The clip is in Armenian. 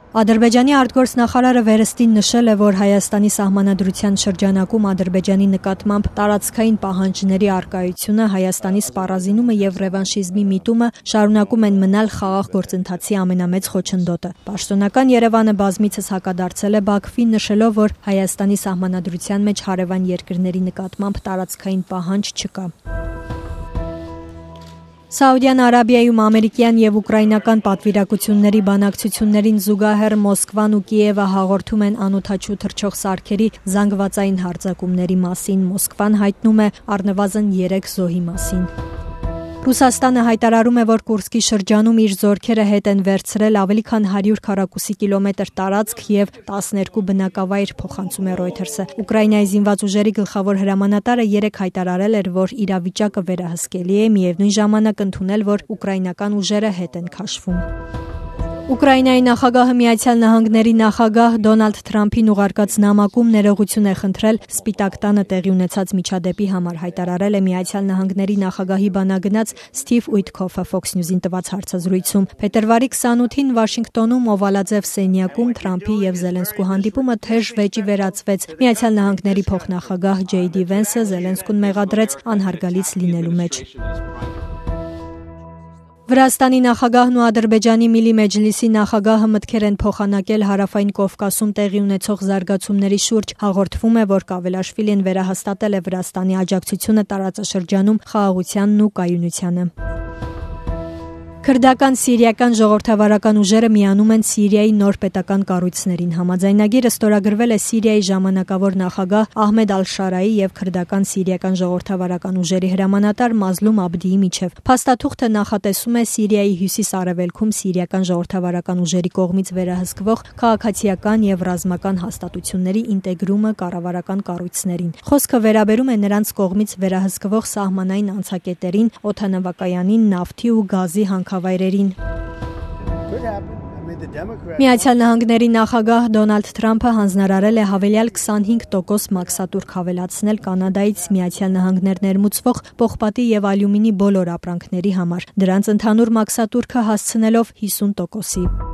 Ադրբեջանի արտգործնախարարը վերստին նշել է, որ Հայաստանի սահմանադրության շրջանակում Ադրբեջանի նկատմամբ տարածքային պահանջների առկայությունը, Հայաստանի սպառազինումը և ռևանշիզմի միտումը շարունակում են մնալ խաղաղ գործընթացի ամենամեծ խոչընդոտը։ Պաշտոնական Երևանը բազմիցս հակադարձել է Բաքվին, նշելով, որ Հայաստանի սահմանադրության մեջ հարևան երկրների նկատմամբ տարածքային պահանջ չկա։ Սաուդյան Արաբիայում ամերիկյան և ուկրաինական պատվիրակությունների բանակցություններին զուգահեռ Մոսկվան ու Կիևը հաղորդում են անօդաչու թռչող սարքերի զանգվածային հարձակումների մասին։ Մոսկվան հայտնում է առնվազն 3 զոհի մասին։ Ռուսաստանը հայտարարում է, որ Կուրսկի շրջանում իր զորքերը հետ են վերցրել ավելի քան 100 քառակուսի կիլոմետր տարածք և 12 բնակավայր, փոխանցում է Reuters-ը։ Ուկրաինայի զինված ուժերի գլխավոր հրամանատարը երեկ հայտարարել էր, որ իրավիճակը վերահսկելի է, միևնույն ժամանակ ընդունել, որ ուկրաինական ուժերը հետ են քաշվում։ Ուկրաինայի նախագահը Միացյալ Նահանգների նախագահ Դոնալդ Թրամփին ուղարկած նամակում ներողություն է խնդրել Սպիտակ տանը տեղի ունեցած միջադեպի համար, հայտարարել է Միացյալ Նահանգների նախագահի բանագնաց Սթիվ Ուիտքոֆը Fox News-ին տված հարցազրույցում։ Փետրվարի 28-ին Վաշինգտոնում Օվալաձև սենյակում Թրամփի և Զելենսկու հանդիպումը թեժ վեճի վերածվեց։ Միացյալ Նահանգների փոխնախագահ Ջեյ Դի Վենսը Զելենսկուն մեղադրեց անհարգալից լինելու մեջ։ Վրաստանի նախագահն ու Ադրբեջանի Միլի Մեջլիսի նախագահը մտքեր են փոխանակել Հարավային Կովկասում տեղի ունեցող զարգացումների շուրջ։ Հաղորդվում է, որ Կավելաշվիլին վերահաստատել է Վրաստանի աջակցությունը տարածաշրջանում խաղաղությանն ու կայունությանը։ Քրդական սիրիական ժողովրդավարական ուժերը միանում են Սիրիայի նոր պետական կառույցներին։ Համաձայնագիրը ստորագրվել է Սիրիայի ժամանակավոր նախագահ Ահմեդ Ալ-Շարայի և քրդական սիրիական ժողովրդավարական ուժերի հրամանատար Մազլում Աբդիի միջև։ Փաստաթուղթը նախատեսում է Սիրիայի հյուսիս-արևելքում սիրիական ժողովրդավարական ուժերի կողմից վերահսկվող քաղաքացիական և ռազմական հաստատությունների ինտեգրումը կառավարական կառույցներին։ Խոսքը վերաբերում է նրանց կողմից վերահսկվող սահմանային անցակետերին, օդանավակայանին, նավթի ու գազի հանքավայրերին։ Միացյալ Նահանգների նախագահ Դոնալդ Թրամփը հանձնարարել է հավելյալ 25% մաքսատուրք հավելացնել Կանադայից Միացյալ Նահանգներ ներմուծվող պողպատի և ալյումինի բոլոր ապրանքների համար, դրանց ընդհանուր մաքսատուրքը հասցնելով 50%-ի։